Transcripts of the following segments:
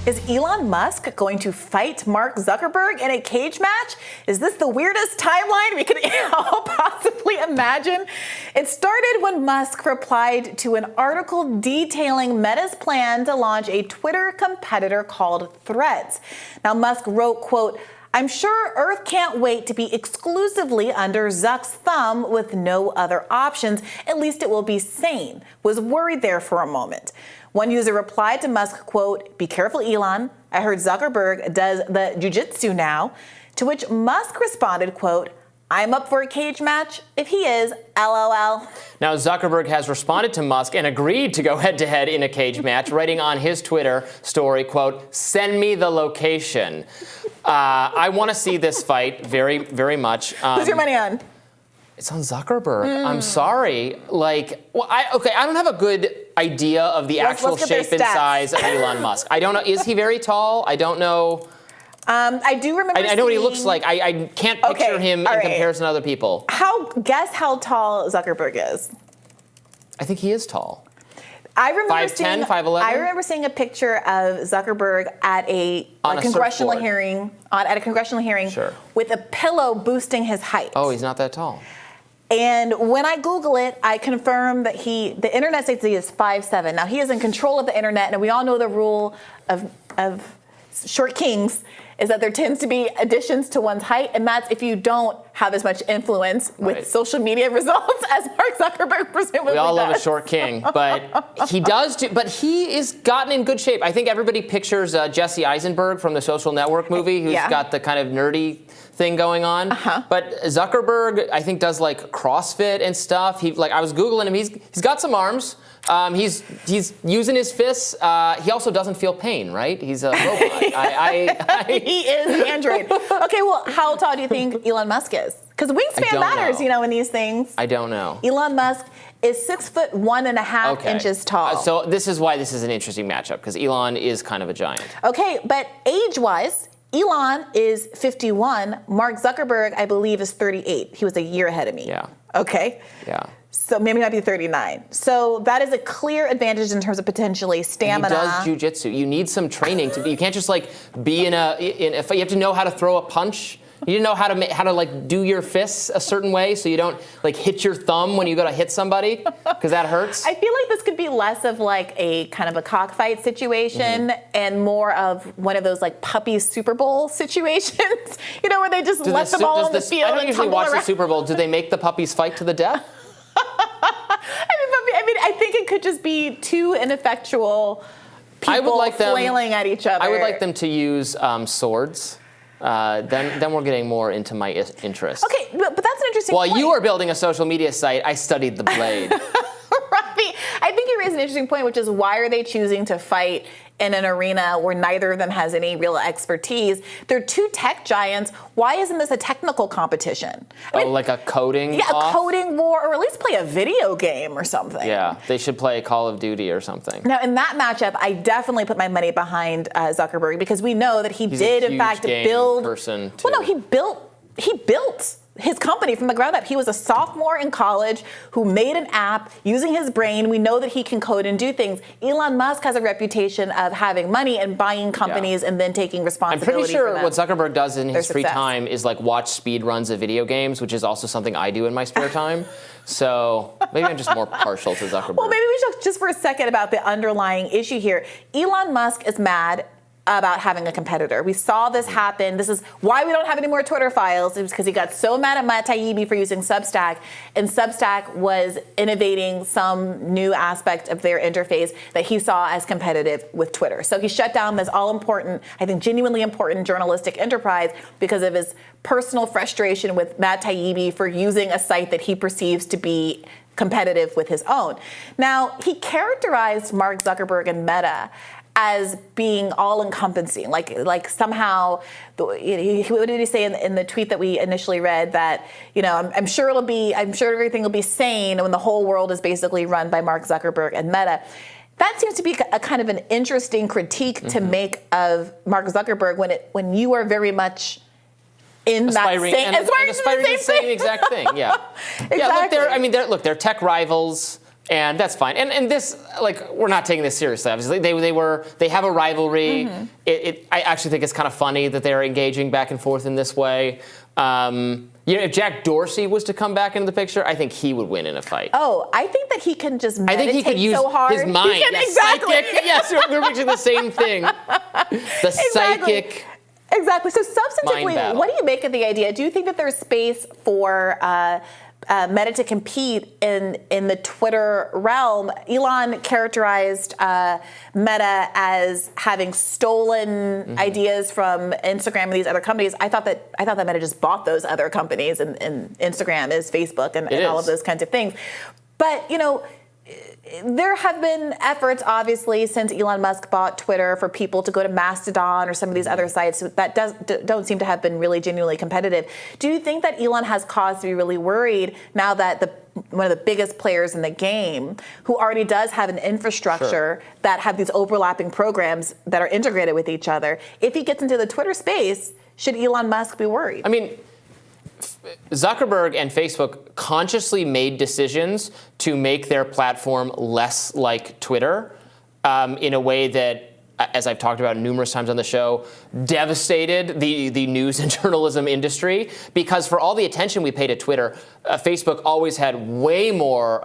Is Elon Musk going to fight Mark Zuckerberg in a cage match? Is this the weirdest timeline we could all possibly imagine? It started when Musk replied to an article detailing Meta's plan to launch a Twitter competitor called Threads. Now, Musk wrote, quote, "I'm sure Earth can't wait to be exclusively under Zuck's thumb with no other options. At least it will be sane." Was worried there for a moment. One user replied to Musk, quote, "Be careful, Elon. I heard Zuckerberg does the jujitsu now." To which Musk responded, quote, "I'm up for a cage match if he is, LOL." Now, Zuckerberg has responded to Musk and agreed to go head-to-head in a cage match, writing on his Twitter story, quote, "Send me the location." I want to see this fight very, very much. Who's your money on? It's on Zuckerberg. I'm sorry. I don't have a good idea of the actual shape and size of Elon Musk. I don't know. Is he very tall? I don't know. I do remember. I know what he looks like. I can't picture him in comparison to other people. Guess how tall Zuckerberg is? I think he is tall. I remember 5'10", 5'11"? I remember seeing a picture of Zuckerberg at a congressional hearing Sure. with a pillow boosting his height. Oh, he's not that tall. And when I Google it, I confirm that the internet says he is 5'7". Now, he is in control of the internet, and we all know the rule of short kings is that there tends to be additions to one's height, and that's if you don't have as much influence with social media results as Mark Zuckerberg presumably does. We all love a short king, but he does. But he is gotten in good shape. I think everybody pictures Jesse Eisenberg from the Social Network movie, who's got the kind of nerdy thing going on. But Zuckerberg, I think, does like CrossFit and stuff. I was Googling him. He's got some arms. He's using his fists. He also doesn't feel pain, right? He's a robot. He is Android. Okay, well, how tall do you think Elon Musk is? Because wingspan matters, in these things. I don't know. Elon Musk is 6'1.5" inches tall. So this is why this is an interesting matchup, because Elon is kind of a giant. Okay, but age-wise, Elon is 51. Mark Zuckerberg, I believe, is 38. He was a year ahead of me. Yeah. Okay. Yeah. So maybe not be 39. So that is a clear advantage in terms of potentially stamina. He does jujitsu. You need some training you can't just be you have to know how to throw a punch. You need to know how to do your fists a certain way so you don't hit your thumb when you go to hit somebody, because that hurts. I feel like this could be less of a kind of a cockfight situation and more of one of those puppy Super Bowl situations, where they just let the ball on the field. I don't and usually watch around. the Super Bowl. Do they make the puppies fight to the death? I think it could just be two ineffectual people flailing at each other. I would like them to use swords. Then we're getting more into my interest. Okay, but that's an interesting point. While you were building a social media site, I studied the blade. Right. I think you raise an interesting point, which is why are they choosing to fight in an arena where neither of them has any real expertise? They're two tech giants. Why isn't this a technical competition? Like a coding a coding war, or at least play a video game or something. Yeah, they should play Call of Duty or something. Now, in that matchup, I definitely put my money behind Zuckerberg, because we know that he did, in fact, build. Person too. Well, no, he built his company from the ground up. He was a sophomore in college who made an app using his brain. We know that he can code and do things. Elon Musk has a reputation of having money and buying companies and then taking responsibility. I'm pretty sure for them. what Zuckerberg does in his free time is watch speed runs of video games, which is also something I do in my spare time. So maybe I'm just more partial to Zuckerberg. Well, maybe we should just for a second about the underlying issue here. Elon Musk is mad about having a competitor. We saw this happen. This is why we don't have any more Twitter files. It was because he got so mad at Matt Taibbi for using Substack, and Substack was innovating some new aspect of their interface that he saw as competitive with Twitter. So he shut down this all-important, I think genuinely important journalistic enterprise because of his personal frustration with Matt Taibbi for using a site that he perceives to be competitive with his own. Now, he characterized Mark Zuckerberg and Meta as being all-encompassing, like somehow, what did he say in the tweet that we initially read, that I'm sure everything will be sane when the whole world is basically run by Mark Zuckerberg and Meta. That seems to be a kind of an interesting critique to make of Mark Zuckerberg when you are very much in aspiring that same, to the same exact thing. Yeah, exactly. Yeah. Look, they're tech rivals. And that's fine. And this, like, we're not taking this seriously, obviously. They have a rivalry. Mm-hmm. I actually think it's kind of funny that they're engaging back and forth in this way. If Jack Dorsey was to come back into the picture, I think he would win in a fight. Oh, I think that he can just meditate I think he could use so hard. his mind. Yes, exactly. Psychic. Yes, we're picturing the same thing. The psychic. Exactly. So substantively, what do you make of the idea? Do you think that there's space for Meta to compete in the Twitter realm? Elon characterized Meta as having stolen ideas from Instagram and these other companies. I thought that Meta just bought those other companies, and Instagram is Facebook and all of those kinds of things. But there have been efforts, obviously, since Elon Musk bought Twitter for people to go to Mastodon or some of these other sites that don't seem to have been really genuinely competitive. Do you think that Elon has cause to be really worried now that one of the biggest players in the game, who already does have an infrastructure that have these overlapping programs that are integrated with each other, if he gets into the Twitter space, should Elon Musk be worried? I mean, Zuckerberg and Facebook consciously made decisions to make their platform less like Twitter in a way that, as I've talked about numerous times on the show, devastated the news and journalism industry. Because for all the attention we pay to Twitter, Facebook always had way more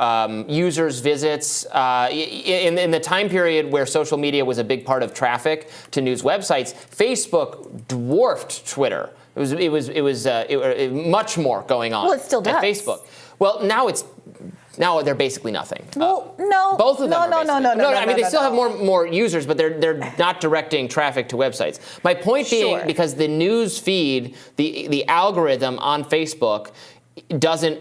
users, visits. In the time period where social media was a big part of traffic to news websites, Facebook dwarfed Twitter. It was much more going on. Well, it still does. At Facebook. Well, now they're basically nothing. Well, no. Both of them. No. I mean, they still have more users, but they're not directing traffic to websites. My point being, because the news feed, the algorithm on Facebook doesn't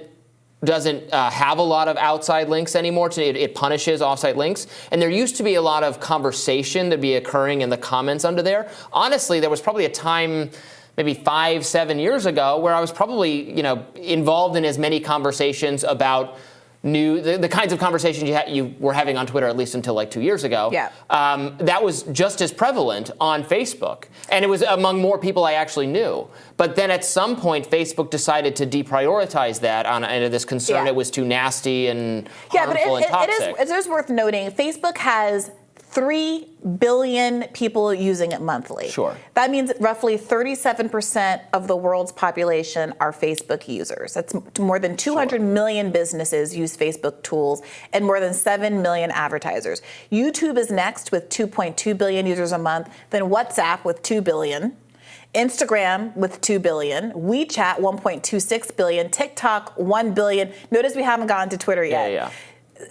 have a lot of outside links anymore. It punishes offsite links. And there used to be a lot of conversation that'd be occurring in the comments under there. Honestly, there was probably a time, maybe 5-7 years ago, where I was probably involved in as many conversations about the kinds of conversations you were having on Twitter, at least until like 2 years ago. Yeah. That was just as prevalent on Facebook. And it was among more people I actually knew. But then at some point, Facebook decided to deprioritize that on this concern it was too nasty and harmful and toxic. It is worth noting, Facebook has 3 billion people using it monthly. Sure. That means roughly 37% of the world's population are Facebook users. That's more than 200 million businesses use Facebook tools and more than 7 million advertisers. YouTube is next with 2.2 billion users a month, then WhatsApp with 2 billion. Instagram with 2 billion, WeChat 1.26 billion, TikTok 1 billion. Notice we haven't gotten to Twitter yet. Yeah.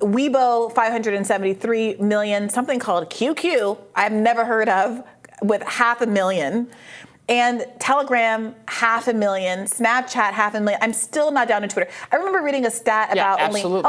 Weibo, 573 million, something called QQ, I've never heard of, with 500,000. And Telegram, 500,000. Snapchat, 500,000. I'm still not down to Twitter. I remember reading a stat about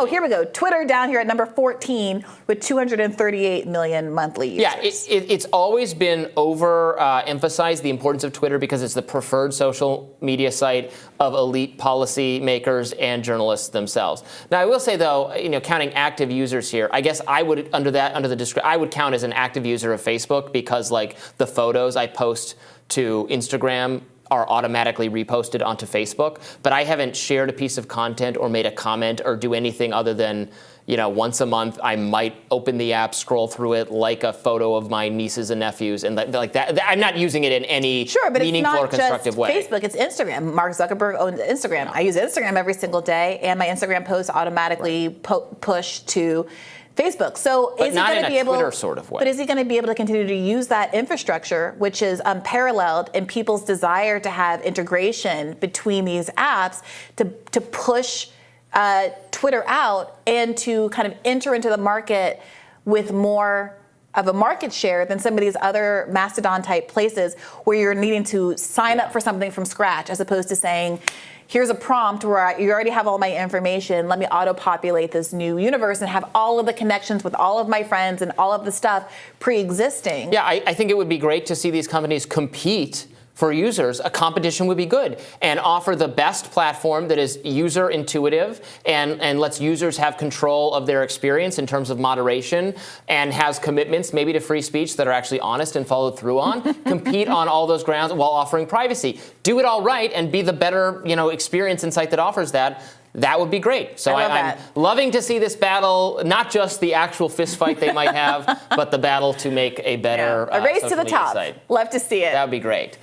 here we go. Twitter down here at number 14 with 238 million monthly users. Yeah, it's always been emphasized, the importance of Twitter, because it's the preferred social media site of elite policy makers and journalists themselves. Now, I will say, though, counting active users here, I guess I would, I would count as an active user of Facebook, because like the photos I post to Instagram are automatically reposted onto Facebook, but I haven't shared a piece of content or made a comment or do anything other than, once a month I might open the app, scroll through it, like a photo of my nieces and nephews, and like that. I'm not using it in any meaningful or constructive way. It's not just Facebook, it's Instagram. Mark Zuckerberg owns Instagram. I use Instagram every single day, and my Instagram posts automatically push to Facebook. So but is not he going to be able? Twitter sort of way. But is he going to be able to continue to use that infrastructure, which is unparalleled in people's desire to have integration between these apps, to push Twitter out and to kind of enter into the market with more of a market share than some of these other Mastodon type places where you're needing to sign up for something from scratch, as opposed to saying, here's a prompt where you already have all my information. Let me auto-populate this new universe and have all of the connections with all of my friends and all of the stuff pre-existing. Yeah, I think it would be great to see these companies compete for users. A competition would be good, and offer the best platform that is user intuitive and lets users have control of their experience in terms of moderation, and has commitments maybe to free speech that are actually honest and followed through on. Compete on all those grounds while offering privacy. Do it all right and be the better experience and site that offers that. that would be great. So I'm loving to see this battle, not just the actual fist fight they might have, but the battle to make a better a race to the top. Site. Love to see it. That would be great.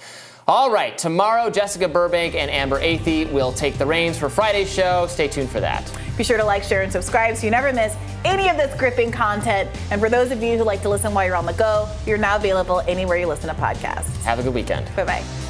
All right, tomorrow, Jessica Burbank and Amber Athey will take the reins for Friday's show. Stay tuned for that. Be sure to like, share, and subscribe so you never miss any of this gripping content. And for those of you who like to listen while you're on the go, you're now available anywhere you listen to podcasts. Have a good weekend. Bye-bye.